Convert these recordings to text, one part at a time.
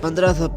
1500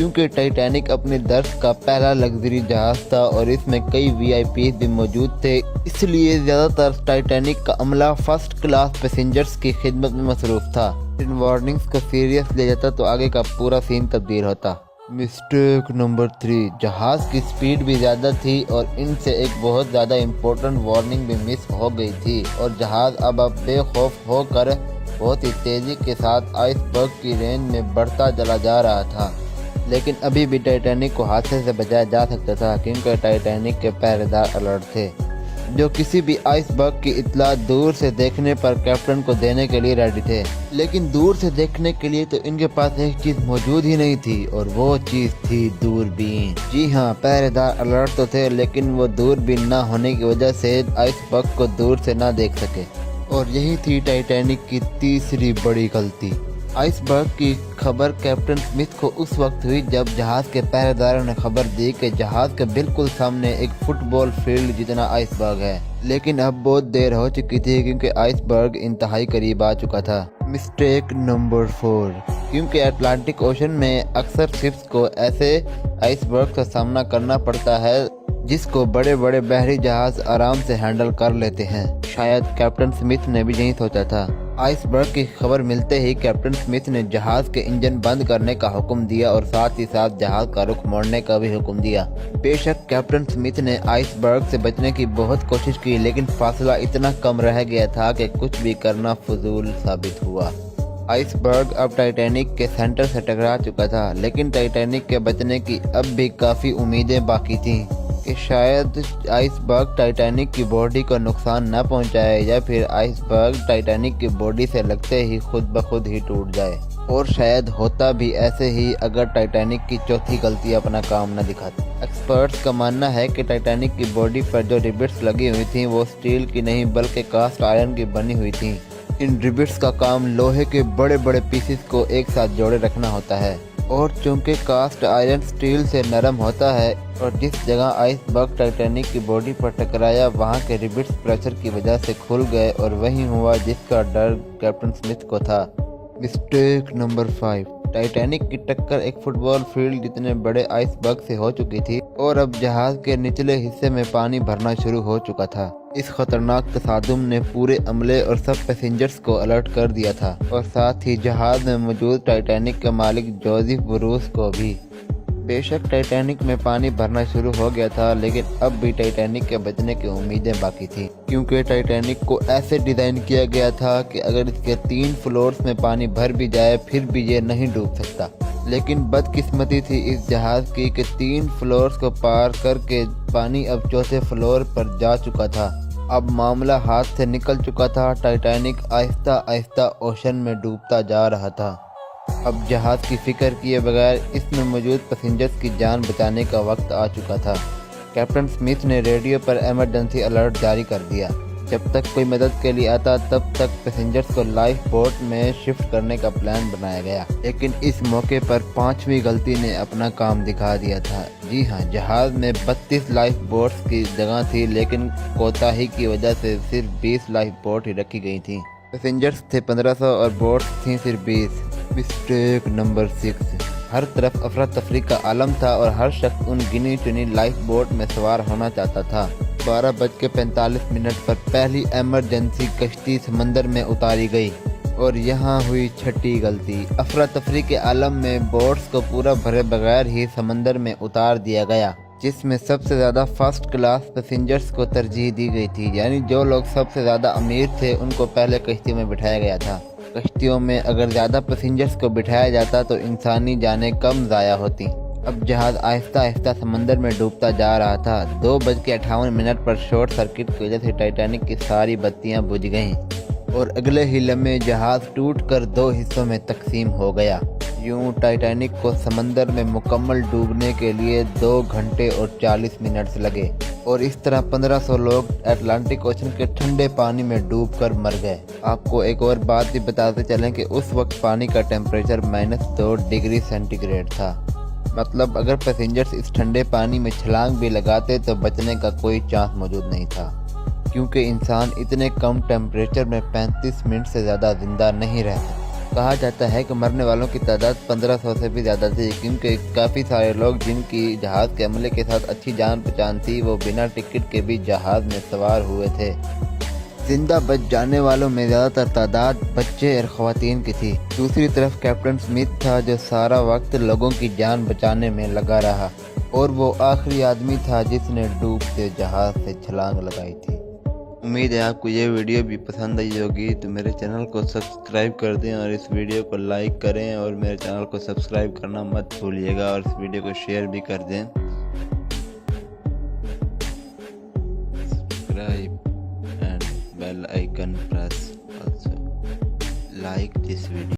کیونکہ ٹائٹینک اپنے درس کا پہلا لگژری جہاز تھا اور اس میں کئی VIP بھی موجود تھے، اس لیے زیادہ تر ٹائٹینک کا عملہ فرسٹ کلاس پیسنجرز کی خدمت میں مصروف تھا۔ ان وارننگز کو سیریس لیا جاتا تو آگے کا پورا سین تبدیل ہوتا۔ مسٹیک نمبر 3، جہاز کی سپیڈ بھی زیادہ تھی اور ان سے ایک بہت زیادہ امپورٹنٹ وارننگ بھی مس ہو گئی تھی، اور جہاز اب بے خوف ہو کر بہت ہی تیزی کے ساتھ آئس برگ کی رینج میں بڑھتا چلا جا رہا تھا۔ لیکن ابھی بھی ٹائٹینک کو حادثے سے بچایا جا سکتا تھا، کیونکہ ٹائٹینک کے پہرے دار الرٹ تھے جو کسی بھی آئس برگ کی اطلاع دور سے دیکھنے پر کیپٹن کو دینے کے لیے ریڈی تھے۔ لیکن دور سے دیکھنے کے لیے تو ان کے پاس ایک چیز موجود ہی نہیں تھی، اور وہ چیز تھی دوربین۔ جی ہاں، پہرے دار الرٹ تو تھے، لیکن وہ دوربین نہ ہونے کی وجہ سے آئس برگ کو دور سے نہ دیکھ سکے، اور یہی تھی ٹائٹینک کی تیسری بڑی غلطی۔ آئس برگ کی خبر کیپٹن سمتھ کو اس وقت ہوئی جب جہاز کے پہرے داروں نے خبر دی کہ جہاز کے بالکل سامنے ایک فٹ بال فیلڈ جتنا آئس برگ ہے، لیکن اب بہت دیر ہو چکی تھی کیونکہ آئس برگ انتہائی قریب آ چکا تھا۔ مسٹیک نمبر 4، کیونکہ اٹلانٹک اوشن میں اکثر شپس کو ایسے آئس برگ کا سامنا کرنا پڑتا ہے جس کو بڑے بڑے بحری جہاز آرام سے ہینڈل کر لیتے ہیں۔ شاید کیپٹن سمتھ نے بھی یہی سوچا تھا۔ آئس برگ کی خبر ملتے ہی کیپٹن سمتھ نے جہاز کے انجن بند کرنے کا حکم دیا اور ساتھ ہی ساتھ جہاز کا رخ موڑنے کا بھی حکم دیا۔ بے شک کیپٹن سمتھ نے آئس برگ سے بچنے کی بہت کوشش کی، لیکن فاصلہ اتنا کم رہ گیا تھا کہ کچھ بھی کرنا فضول ثابت ہوا۔ آئس برگ اب ٹائٹینک کے سینٹر سے ٹکرا چکا تھا، لیکن ٹائٹینک کے بچنے کی اب بھی کافی امیدیں باقی تھیں کہ شاید آئس برگ ٹائٹینک کی باڈی کو نقصان نہ پہنچائے، یا پھر آئس برگ ٹائٹینک کی باڈی سے لگتے ہی خود بخود ہی ٹوٹ جائے، اور شاید ہوتا بھی ایسے ہی اگر ٹائٹینک کی چوتھی غلطی اپنا کام نہ دکھاتی۔ ایکسپرٹس کا ماننا ہے کہ ٹائٹینک کی باڈی پر جو ریبٹس لگی ہوئی تھیں وہ سٹیل کی نہیں بلکہ کاسٹ آئرن کی بنی ہوئی تھیں۔ ان ریبٹس کا کام لوہے کے بڑے بڑے پیسز کو ایک ساتھ جوڑے رکھنا ہوتا ہے، اور چونکہ کاسٹ آئرن سٹیل سے نرم ہوتا ہے، اور جس جگہ آئس برگ ٹائٹینک کی باڈی پر ٹکرایا وہاں کے ریبٹس پریشر کی وجہ سے کھل گئے، اور وہی ہوا جس کا ڈر کیپٹن سمتھ کو تھا۔ مسٹیک نمبر 5، ٹائٹینک کی ٹکر ایک فٹ بال فیلڈ جتنے بڑے آئس برگ سے ہو چکی تھی، اور اب جہاز کے نچلے حصے میں پانی بھرنا شروع ہو چکا تھا۔ اس خطرناک تصادم نے پورے عملے اور سب پیسنجرز کو الرٹ کر دیا تھا، اور ساتھ ہی جہاز میں موجود ٹائٹینک کے مالک جوزف بروس کو بھی۔ بے شک ٹائٹینک میں پانی بھرنا شروع ہو گیا تھا، لیکن اب بھی ٹائٹینک کے بچنے کی امیدیں باقی تھیں، کیونکہ ٹائٹینک کو ایسے ڈیزائن کیا گیا تھا کہ اگر اس کے 3 فلورز میں پانی بھر بھی جائے پھر بھی یہ نہیں ڈوب سکتا۔ لیکن بدقسمتی تھی اس جہاز کی کہ 3 فلورز کو پار کر کے پانی اب چوتھے فلور پر جا چکا تھا۔ اب معاملہ ہاتھ سے نکل چکا تھا، ٹائٹینک آہستہ آہستہ اوشن میں ڈوبتا جا رہا تھا۔ اب جہاز کی فکر کیے بغیر اس میں موجود پیسنجرز کی جان بچانے کا وقت آ چکا تھا۔ کیپٹن سمتھ نے ریڈیو پر ایمرجنسی الرٹ جاری کر دیا۔ جب تک کوئی مدد کے لیے آتا تب تک پیسنجرز کو لائف بوٹ میں شفٹ کرنے کا پلان بنایا گیا، لیکن اس موقع پر 5ویں غلطی نے اپنا کام دکھا دیا تھا۔ جی ہاں، جہاز میں 32 لائف بوٹس کی جگہ تھی، لیکن کوتاہی کی وجہ سے صرف 20 لائف بوٹ ہی رکھی گئی تھیں۔ پیسنجرز تھے 1500 اور بوٹس تھیں صرف 20۔ مسٹیک نمبر 6، ہر طرف افراتفری کا عالم تھا اور ہر شخص ان گنی چنی لائف بوٹ میں سوار ہونا چاہتا تھا۔ 12:45 پر پہلی ایمرجنسی کشتی سمندر میں اتاری گئی، اور یہاں ہوئی چھٹی غلطی۔ افراتفری کے عالم میں بوٹس کو پورا بھرے بغیر ہی سمندر میں اتار دیا گیا، جس میں سب سے زیادہ فرسٹ کلاس پیسنجرز کو ترجیح دی گئی تھی، یعنی جو لوگ سب سے زیادہ امیر تھے ان کو پہلے کشتی میں بٹھایا گیا تھا۔ کشتیوں میں اگر زیادہ پیسنجرز کو بٹھایا جاتا تو انسانی جانیں کم ضائع ہوتی۔ اب جہاز آہستہ آہستہ سمندر میں ڈوبتا جا رہا تھا۔ 2:58 پر شارٹ سرکٹ کی وجہ سے ٹائٹینک کی ساری بتیاں بجھ گئیں، اور اگلے ہی لمحے جہاز ٹوٹ کر 2 حصوں میں تقسیم ہو گیا۔ یوں ٹائٹینک کو سمندر میں مکمل ڈوبنے کے لیے 2 گھنٹے اور 40 منٹ لگے، اور اس طرح 1500 لوگ اٹلانٹک اوشن کے ٹھنڈے پانی میں ڈوب کر مر گئے۔ آپ کو ایک اور بات بھی بتاتے چلیں کہ اس وقت پانی کا ٹیمپریچر -2 ڈگری سینٹی گریڈ تھا۔ مطلب اگر پیسنجرز اس ٹھنڈے پانی میں چھلانگ بھی لگاتے تو بچنے کا کوئی چانس موجود نہیں تھا، کیونکہ انسان اتنے کم ٹیمپریچر میں 35 منٹ سے زیادہ زندہ نہیں رہ سکتا۔ کہا جاتا ہے کہ مرنے والوں کی تعداد 1500 سے بھی زیادہ تھی، کیونکہ کافی سارے لوگ جن کی جہاز کے عملے کے ساتھ اچھی جان پہچان تھی وہ بنا ٹکٹ کے بھی جہاز میں سوار ہوئے تھے۔ زندہ بچ جانے والوں میں زیادہ تر تعداد بچے اور خواتین کی تھی۔ دوسری طرف کیپٹن اسمتھ تھا جو سارا وقت لوگوں کی جان بچانے میں لگا رہا، اور وہ آخری آدمی تھا جس نے ڈوبتے جہاز سے چھلانگ لگائی تھی۔ امید ہے آپ کو یہ ویڈیو بھی پسند آئی ہوگی، تو میرے چینل کو سبسکرائب کر دیں اور اس ویڈیو کو لائک کریں، اور میرے چینل کو سبسکرائب کرنا مت بھولیے گا، اور اس ویڈیو کو شیئر بھی کر دیں۔ Subscribe and bell icon press, also like this video.